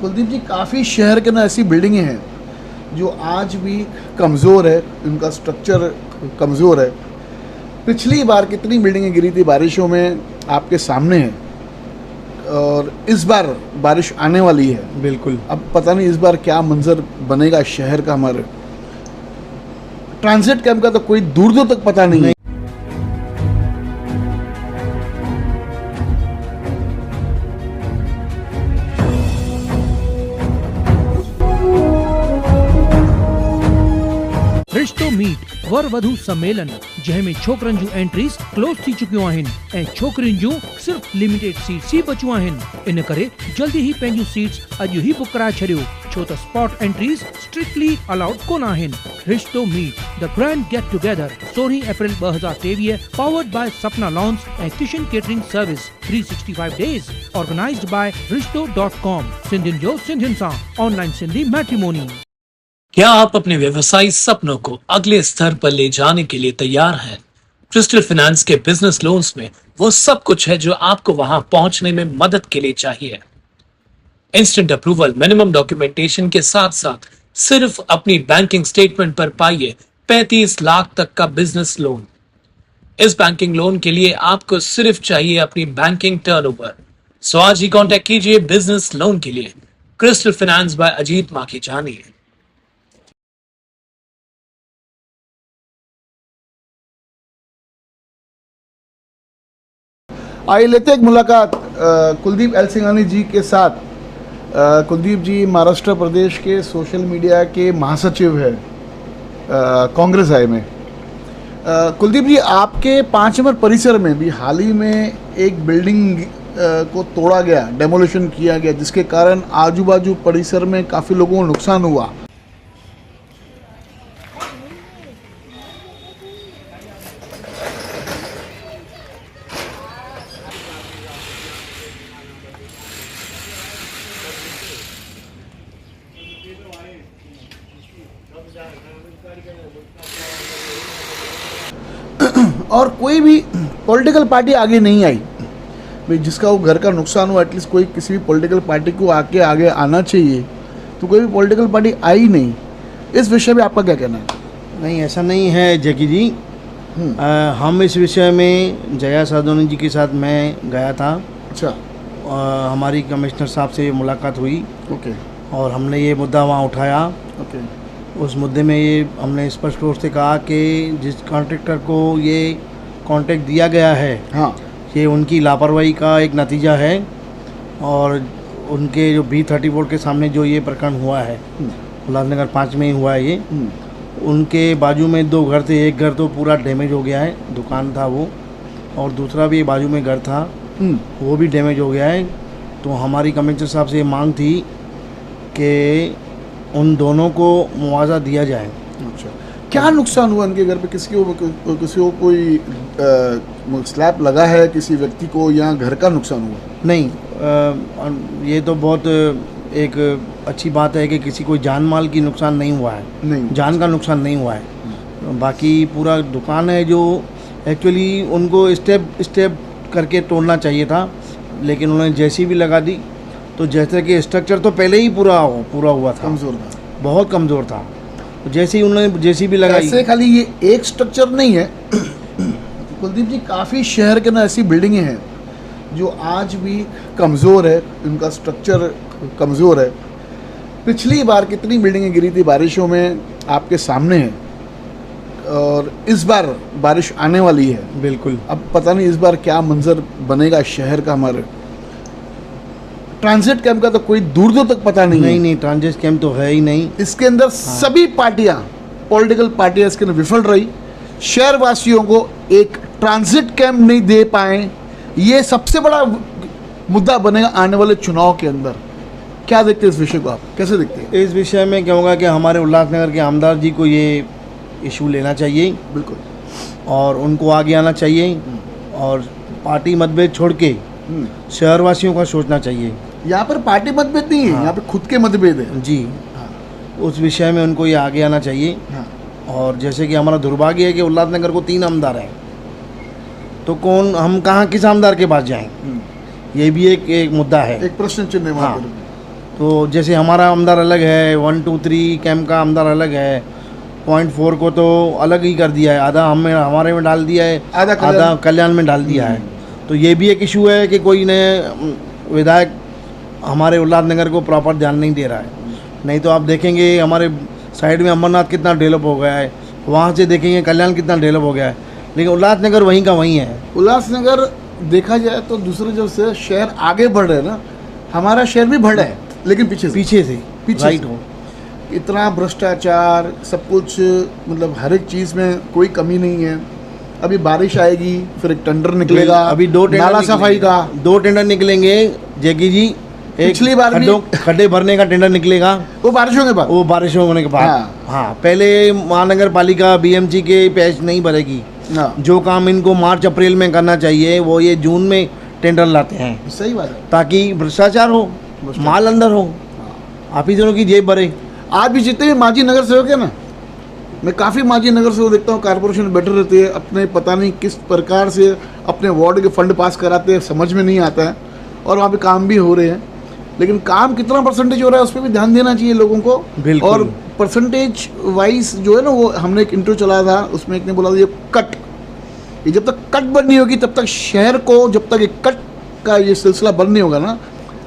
कुलदीप जी, काफ़ी शहर के ना ऐसी बिल्डिंगें हैं जो आज भी कमज़ोर है, उनका स्ट्रक्चर कमज़ोर है। पिछली बार कितनी बिल्डिंगें गिरी थी बारिशों में, आपके सामने है। और इस बार बारिश आने वाली है। बिल्कुल। अब पता नहीं इस बार क्या मंजर बनेगा शहर का। हमारे ट्रांजिट कैंप का तो कोई दूर दूर तक पता नहीं है। रिश्तो मीट वर वधू सम्मेलन जंहिंमें छोकरनि जूं एंट्रीज़ क्लोज थी चुकियूं आहिनि ऐं छोकिरियुनि जूं सिर्फ़ लिमिटेड सीट्स ई बचियूं आहिनि। इन करे जल्दी ही पंहिंजूं सीट्स अॼु ई बुक कराए छॾियो, छो त स्पॉट एंट्रीज़ स्ट्रिक्टली अलाउड कोन आहिनि। Rishto meet the grand get together 16 April 2023 powered by Sapna lawns ऐं Kishan catering service 365 days organised by रिश्तो.com। सिंधियुनि जो सिंधियुनि सां ऑनलाइन सिंधी मैट्रिमोनी। क्या आप अपने व्यवसायी सपनों को अगले स्तर पर ले जाने के लिए तैयार हैं? क्रिस्टल फाइनेंस के बिजनेस लोन्स में वो सब कुछ है जो आपको वहां पहुंचने में मदद के लिए चाहिए। इंस्टेंट अप्रूवल, मिनिमम डॉक्यूमेंटेशन के साथ साथ सिर्फ अपनी बैंकिंग स्टेटमेंट पर पाइए 35 लाख तक का बिजनेस लोन। इस बैंकिंग लोन के लिए आपको सिर्फ चाहिए अपनी बैंकिंग टर्नओवर। सो आज ही कॉन्टेक्ट कीजिए बिजनेस लोन के लिए। Crystal Finance by Ajit Makhijani. आइए लेते हैं एक मुलाकात कुलदीप एल सिंघानी जी के साथ। कुलदीप जी महाराष्ट्र प्रदेश के सोशल मीडिया के महासचिव है कांग्रेस आई में। कुलदीप जी, आपके 5 नंबर परिसर में भी हाल ही में एक बिल्डिंग को तोड़ा गया, डेमोलिशन किया गया, जिसके कारण आजू बाजू परिसर में काफ़ी लोगों को नुकसान हुआ। और कोई भी पॉलिटिकल पार्टी आगे नहीं आई भाई, जिसका वो घर का नुकसान हुआ। एटलीस्ट कोई किसी भी पॉलिटिकल पार्टी को आगे आना चाहिए, तो कोई भी पॉलिटिकल पार्टी आई नहीं। इस विषय में आपका क्या कहना है? नहीं, ऐसा नहीं है जैकी जी। हम इस विषय में जया साधोनी जी के साथ मैं गया था। अच्छा। हमारी कमिश्नर साहब से मुलाकात हुई। ओके। और हमने ये मुद्दा वहाँ उठाया। ओके। उस मुद्दे में ये हमने स्पष्ट रूप से कहा कि जिस कॉन्ट्रैक्टर को ये कॉन्ट्रैक्ट दिया गया है, हाँ, ये उनकी लापरवाही का एक नतीजा है। और उनके जो B34 के सामने जो ये प्रकरण हुआ है, उल्लासनगर 5 में ही हुआ है ये। उनके बाजू में 2 घर थे, एक घर तो पूरा डैमेज हो गया है, दुकान था वो, और दूसरा भी बाजू में घर था, वो भी डैमेज हो गया है। तो हमारी कमिश्नर साहब से ये मांग थी कि उन दोनों को मुआवजा दिया जाए। अच्छा, क्या नुकसान हुआ उनके घर पे? किसी को कोई स्लैब लगा है किसी व्यक्ति को, या घर का नुकसान हुआ? नहीं, ये तो बहुत एक अच्छी बात है कि किसी को जान माल की नुकसान नहीं हुआ है। नहीं, जान का नुकसान नहीं हुआ है। बाकी पूरा दुकान है जो एक्चुअली उनको स्टेप करके तोड़ना चाहिए था, लेकिन उन्होंने जेसीबी लगा दी। तो जैसे कि स्ट्रक्चर तो पहले ही पूरा हुआ था, कमज़ोर था, बहुत कमज़ोर था। तो जैसे ही उन्होंने जेसीबी लगाई। ऐसे खाली ये एक स्ट्रक्चर नहीं है कुलदीप जी, काफ़ी शहर के ना ऐसी बिल्डिंगें हैं जो आज भी कमज़ोर है, उनका स्ट्रक्चर कमज़ोर है। पिछली बार कितनी बिल्डिंगें गिरी थी बारिशों में, आपके सामने है। और इस बार बारिश आने वाली है। बिल्कुल। अब पता नहीं इस बार क्या मंजर बनेगा शहर का। हमारे ट्रांजिट कैंप का तो कोई दूर दूर तक पता नहीं है। नहीं, ट्रांजिट कैंप तो है ही नहीं। इसके अंदर सभी पार्टियां, पॉलिटिकल पार्टियां इसके अंदर विफल रही। शहर वासियों को एक ट्रांजिट कैंप नहीं दे पाए, ये सबसे बड़ा मुद्दा बनेगा आने वाले चुनाव के अंदर। क्या देखते हैं इस विषय को, आप कैसे देखते हैं? इस विषय में कहूँगा कि हमारे उल्लासनगर के आमदार जी को ये इशू लेना चाहिए। बिल्कुल। और उनको आगे आना चाहिए, और पार्टी मतभेद छोड़ के शहरवासियों का सोचना चाहिए। यहाँ पर पार्टी मतभेद नहीं है, हाँ। यहाँ पे खुद के मतभेद है जी। हाँ। उस विषय में उनको ये आगे आना चाहिए। हाँ। और जैसे कि हमारा दुर्भाग्य है कि उल्लासनगर को 3 आमदार हैं, तो हम कहाँ किस आमदार के पास जाएं? ये भी एक मुद्दा है, एक प्रश्न चिन्ह है वहाँ हाँ। पर। तो जैसे हमारा आमदार अलग है, 1, 2, 3 कैंप का आमदार अलग है, 0.4 को तो अलग ही कर दिया है, आधा हमारे में डाल दिया है, आधा कल्याण में डाल दिया है। तो ये भी एक इशू है कि कोई ने विधायक हमारे उल्लासनगर को प्रॉपर ध्यान नहीं दे रहा है। नहीं तो आप देखेंगे हमारे साइड में अमरनाथ कितना डेवलप हो गया है, वहाँ से देखेंगे कल्याण कितना डेवलप हो गया है, लेकिन उल्लासनगर वहीं का वहीं है। उल्लासनगर देखा जाए तो दूसरे जो से शहर आगे बढ़ रहे हैं ना, हमारा शहर भी बढ़ रहा है लेकिन पीछे राइट हो। इतना भ्रष्टाचार सब कुछ, मतलब हर एक चीज़ में कोई कमी नहीं है। अभी बारिश आएगी फिर एक टेंडर निकलेगा, अभी 2 टेंडर नाला सफाई का 2 टेंडर निकलेंगे जैकी जी। एक पिछली बार भी खड्डे भरने का टेंडर निकलेगा, वो बारिशों के बाद, वो बारिश होने के बाद। हाँ, पहले महानगर पालिका BMC के पैच नहीं भरेगी। जो काम इनको मार्च अप्रैल में करना चाहिए वो ये जून में टेंडर लाते हैं। सही बात है, ताकि भ्रष्टाचार हो, माल अंदर हो, आप ही दोनों की जेब भरे। आज भी जितने भी माजी नगर सेवक है ना, मैं काफ़ी माजी नगर सेवक देखता हूँ, कारपोरेशन में बैठे रहते हैं, अपने पता नहीं किस प्रकार से अपने वार्ड के फंड पास कराते हैं, समझ में नहीं आता है, और वहाँ पे काम भी हो रहे हैं। लेकिन काम कितना परसेंटेज हो रहा है उस पर भी ध्यान देना चाहिए लोगों को। और परसेंटेज वाइज जो है ना, वो हमने एक इंटरव्यू चलाया था, उसमें एक ने बोला था ये जब तक कट बंद नहीं होगी तब तक शहर को, जब तक एक कट का ये सिलसिला बंद नहीं होगा ना,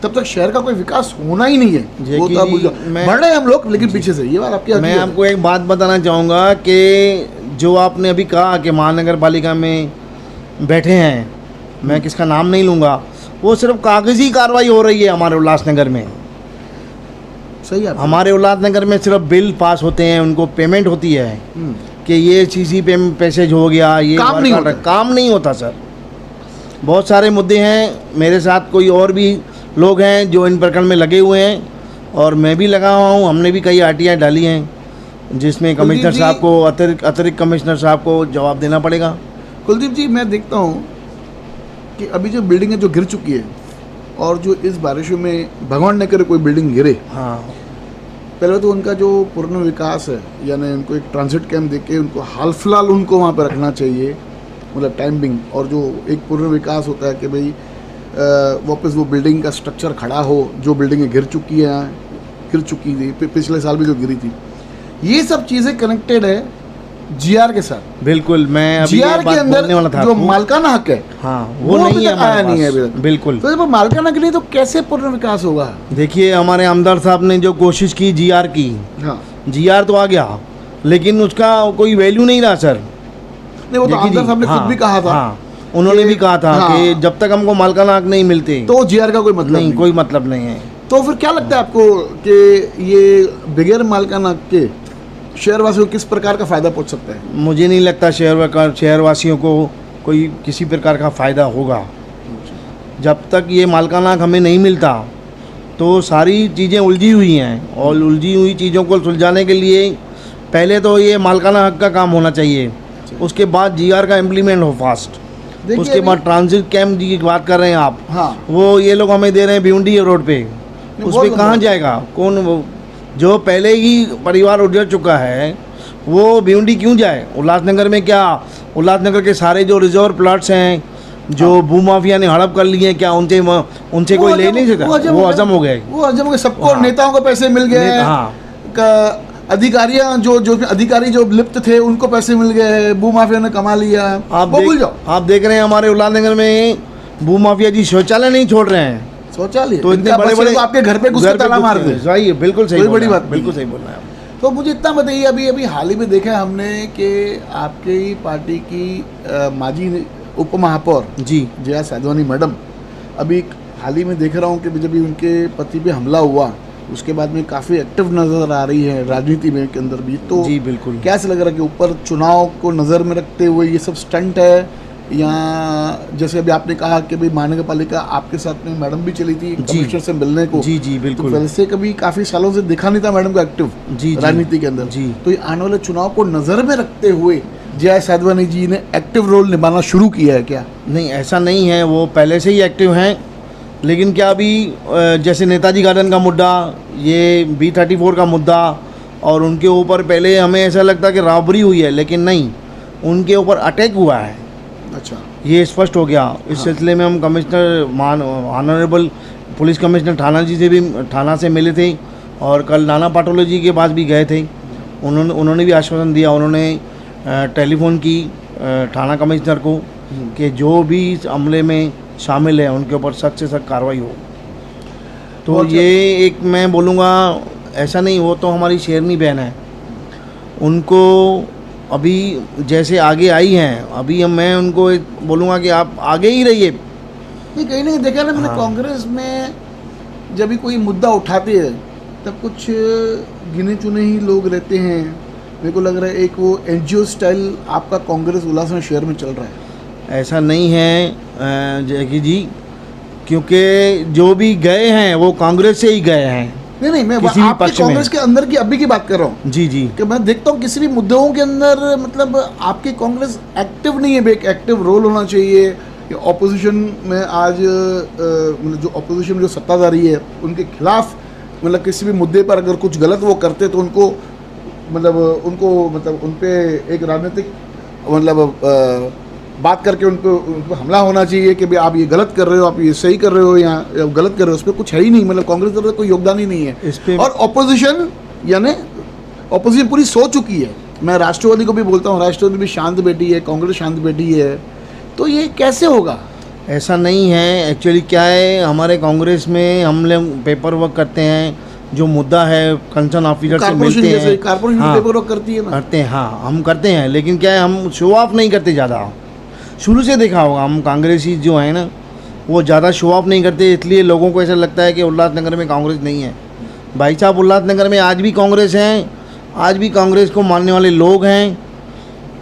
तब तक शहर का कोई विकास होना ही नहीं है। वो तो बढ़ रहे हैं हम लोग, लेकिन पीछे से। ये बात आपकी। मैं आपको एक बात बताना चाहूँगा कि जो आपने अभी कहा कि महानगर पालिका में बैठे हैं, मैं किसका नाम नहीं लूँगा, वो सिर्फ कागजी कार्रवाई हो रही है हमारे उल्लासनगर में। सही है। हमारे उल्लासनगर में सिर्फ बिल पास होते हैं, उनको पेमेंट होती है कि ये CC पे पैसेज हो गया, ये काम नहीं होता सर। बहुत सारे मुद्दे हैं, मेरे साथ कोई और भी लोग हैं जो इन प्रकरण में लगे हुए हैं, और मैं भी लगा हुआ हूँ। हमने भी कई RTI डाली हैं जिसमें कमिश्नर साहब को, अतिरिक्त कमिश्नर साहब को जवाब देना पड़ेगा। कुलदीप जी, मैं देखता हूँ कि अभी जो बिल्डिंग है जो गिर चुकी है, और जो इस बारिशों में भगवान न करे कोई बिल्डिंग गिरे, हाँ, पहले तो उनका जो पूर्ण विकास है, यानी उनको एक ट्रांजिट कैंप देके उनको हाल फिलहाल उनको वहाँ पर रखना चाहिए, मतलब टाइम बिंग। और जो एक पूर्ण विकास होता है कि भाई वापस वो बिल्डिंग का स्ट्रक्चर खड़ा हो, जो बिल्डिंगें गिर चुकी थी पिछले साल भी जो गिरी थी, ये सब चीज़ें कनेक्टेड है GR के साथ। बिल्कुल, मैं अभी GR के अंदर जो मालकाना हक है, हाँ, वो नहीं है, आया नहीं है अभी तक। बिल्कुल। तो जब मालकाना के लिए तो कैसे पूर्ण विकास होगा? देखिए, हमारे आमदार साहब ने जो कोशिश की GR की, हाँ, GR तो आ गया, लेकिन उसका कोई वैल्यू नहीं रहा सर। नहीं, वो तो आमदार साहब ने खुद भी कहा था। हाँ, उन्होंने भी कहा था कि जब तक हमको मालकाना हक नहीं मिलते तो GR का कोई मतलब नहीं, कोई मतलब नहीं है। तो फिर क्या लगता है आपको कि ये बगैर मालकाना हक के शहरवासियों को किस प्रकार का फ़ायदा पहुंच सकता है? मुझे नहीं लगता शहरवासियों को कोई किसी प्रकार का फ़ायदा होगा। जब तक ये मालकाना हक हमें नहीं मिलता तो सारी चीज़ें उलझी हुई हैं, और उलझी हुई चीज़ों को सुलझाने के लिए पहले तो ये मालकाना हक का काम होना चाहिए, उसके बाद GR का इम्प्लीमेंट हो फास्ट, उसके बाद ट्रांजिट कैंप की बात कर रहे हैं आप। हाँ, वो ये लोग हमें दे रहे हैं भिवंडी रोड पे, उस पर कहाँ जाएगा कौन? वो जो पहले ही परिवार उजड़ चुका है वो भिवंडी क्यों जाए? उल्लासनगर में क्या, उल्लासनगर के सारे जो रिजर्व प्लाट्स हैं जो भूमाफिया ने हड़प कर लिए, क्या उनसे कोई ले नहीं सका? वो हजम हो गए, सबको। नेताओं को पैसे मिल गए, अधिकारियां जो अधिकारी जो लिप्त थे उनको पैसे मिल गए, भूमाफिया ने कमा लिया। आप देख रहे हैं हमारे उल्लासनगर में भूमाफिया जी शौचालय नहीं छोड़ रहे हैं। शौचालय तो इतने बड़े आपके घर पे घुस के ताला मार दे। सही, बिल्कुल सही, बड़ी बात, बिल्कुल सही बोल रहे हैं। तो मुझे इतना बताइए, अभी हाल ही में देखा है हमने कि आपके ही पार्टी की माजी उप महापौर जी जया साधवानी मैडम, अभी हाल ही में देख रहा हूँ कि जब उनके पति पे हमला हुआ उसके बाद में काफ़ी एक्टिव नज़र आ रही है राजनीति में के अंदर भी। तो जी बिल्कुल, क्या ऐसा लग रहा है कि ऊपर चुनाव को नज़र में रखते हुए ये सब स्टंट है, या जैसे अभी आपने कहा कि भाई महानगर पालिका आपके साथ में मैडम भी चली थी कमिश्नर से मिलने को। जी जी बिल्कुल, तो वैसे कभी काफ़ी सालों से देखा नहीं था मैडम को एक्टिव राजनीति के अंदर। जी, तो ये आने वाले चुनाव को नज़र में रखते हुए जया साधवानी जी ने एक्टिव रोल निभाना शुरू किया है क्या? नहीं, ऐसा नहीं है, वो पहले से ही एक्टिव हैं। लेकिन क्या अभी जैसे नेताजी गार्डन का मुद्दा, ये B34 का मुद्दा, और उनके ऊपर पहले हमें ऐसा लगता कि रॉबरी हुई है, लेकिन नहीं, उनके ऊपर अटैक हुआ है। अच्छा, ये स्पष्ट हो गया। इस सिलसिले में हम कमिश्नर ऑनरेबल पुलिस कमिश्नर थाना से मिले थे और कल नाना पाटोले जी के पास भी गए थे। उन्होंने भी आश्वासन दिया, उन्होंने टेलीफोन की थाना कमिश्नर को कि जो भी इस हमले में शामिल है उनके ऊपर सख्त से सख्त कार्रवाई हो। तो ये एक मैं बोलूँगा, ऐसा नहीं, वो तो हमारी शेरनी बहन है, उनको अभी जैसे आगे आई हैं, अभी मैं उनको बोलूँगा कि आप आगे ही रहिए। नहीं, कहीं नहीं देखा ना मैंने, कांग्रेस में जब भी कोई मुद्दा उठाते हैं तब कुछ गिने चुने ही लोग रहते हैं। मेरे को लग रहा है एक वो एनजीओ स्टाइल आपका कांग्रेस उल्लासनगर शहर में चल रहा है। ऐसा नहीं है जैकी जी, क्योंकि जो भी गए हैं वो कांग्रेस से ही गए हैं। नहीं, मैं किसी भी आपके पक्ष में। कांग्रेस के अंदर की अभी की बात कर रहा हूँ जी जी, कि मैं देखता हूँ किसी भी मुद्दों के अंदर मतलब आपकी कांग्रेस एक्टिव नहीं है। एक एक्टिव रोल होना चाहिए। ऑपोजिशन में आज मतलब जो ऑपोजिशन में जो सत्ताधारी है उनके खिलाफ मतलब किसी भी मुद्दे पर अगर कुछ गलत वो करते तो उनको उन पे एक राजनीतिक मतलब बात करके उनको हमला होना चाहिए कि भाई आप ये गलत कर रहे हो, आप ये सही कर रहे हो या गलत कर रहे हो। उस पर कुछ है ही नहीं, मतलब कांग्रेस का कोई योगदान ही नहीं है इस पे। और ऑपोजिशन यानी ऑपोजिशन पूरी सो चुकी है। मैं राष्ट्रवादी को भी बोलता हूँ, राष्ट्रवादी भी शांत बैठी है, कांग्रेस शांत बैठी है, तो ये कैसे होगा? ऐसा नहीं है। एक्चुअली क्या है, हमारे कांग्रेस में हम लोग पेपर वर्क करते हैं, जो मुद्दा है कंसर्न ऑफिसर से मिलते हैं। कारपोरेशन हाँ, पेपर वर्क करती है ना, करते हैं, हाँ हम करते हैं, लेकिन क्या है हम शो ऑफ नहीं करते ज़्यादा। शुरू से देखा होगा, हम कांग्रेसी जो है ना वो ज़्यादा शो ऑफ नहीं करते, इसलिए लोगों को ऐसा लगता है कि उल्लासनगर में कांग्रेस नहीं है। भाई साहब, उल्लासनगर में आज भी कांग्रेस हैं, आज भी कांग्रेस को मानने वाले लोग हैं।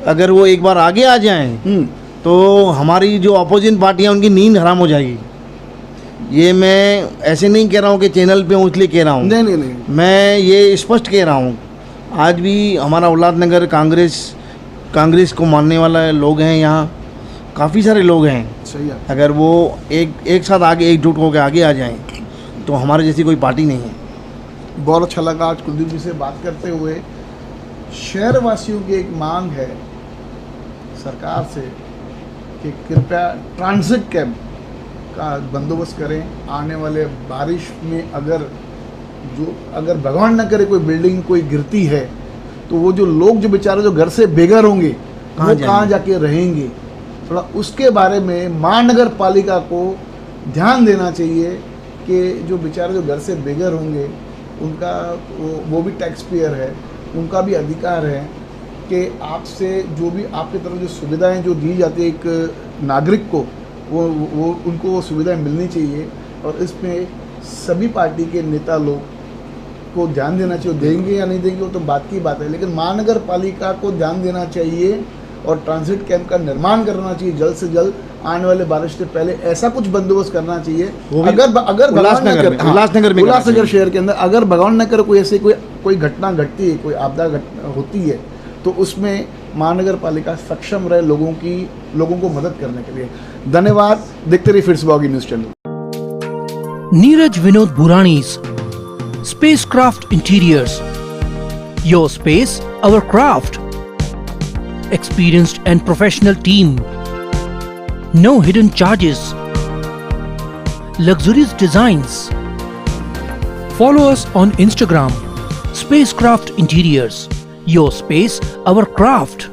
अगर वो एक बार आगे आ जाएं तो हमारी जो अपोजिशन पार्टियां उनकी नींद हराम हो जाएगी। ये मैं ऐसे नहीं कह रहा हूँ कि चैनल पे हूँ इसलिए कह रहा हूँ, नहीं, मैं ये स्पष्ट कह रहा हूँ। आज भी हमारा उल्लासनगर कांग्रेस को मानने वाला लोग हैं, यहाँ काफ़ी सारे लोग हैं। सही है। अगर वो एक साथ आगे एकजुट होकर आगे आ जाएं तो हमारे जैसी कोई पार्टी नहीं है। बहुत अच्छा लगा आज कुलदीप जी से बात करते हुए। शहर वासियों की एक मांग है सरकार से कि कृपया ट्रांजिट कैंप का बंदोबस्त करें। आने वाले बारिश में अगर भगवान न करे कोई बिल्डिंग कोई गिरती है तो वो जो लोग जो बेचारे जो घर से बेघर होंगे वो कहाँ जाके रहेंगे, थोड़ा उसके बारे में महानगर पालिका को ध्यान देना चाहिए कि जो बेचारे जो घर से बेघर होंगे उनका वो भी टैक्स पेयर है, उनका भी अधिकार है कि आपसे जो भी आपकी तरफ जो सुविधाएं जो दी जाती है एक नागरिक को वो उनको वो सुविधाएं मिलनी चाहिए। और इसमें सभी पार्टी के नेता लोग को ध्यान देना चाहिए। देंगे या नहीं देंगे वो तो बात की बात है, लेकिन महानगर पालिका को ध्यान देना चाहिए और ट्रांजिट कैंप का निर्माण करना चाहिए जल्द से जल्द। आने वाले बारिश से पहले ऐसा कुछ बंदोबस्त करना चाहिए। अगर उल्लासनगर शहर के अंदर अगर भगवान न करे कोई ऐसे कोई घटना घटती है, कोई आपदा होती है तो उसमें महानगर पालिका सक्षम रहे लोगों को मदद करने के लिए। धन्यवाद। देखते रहिए फिट्सबॉगी न्यूज चैनल। नीरज विनोद भूरानी's Spacecraft Interiors. Your space, our craft. Experienced and professional team. No hidden charges. Luxurious designs. Follow us on Instagram. Spacecraft Interiors. Your space, our craft.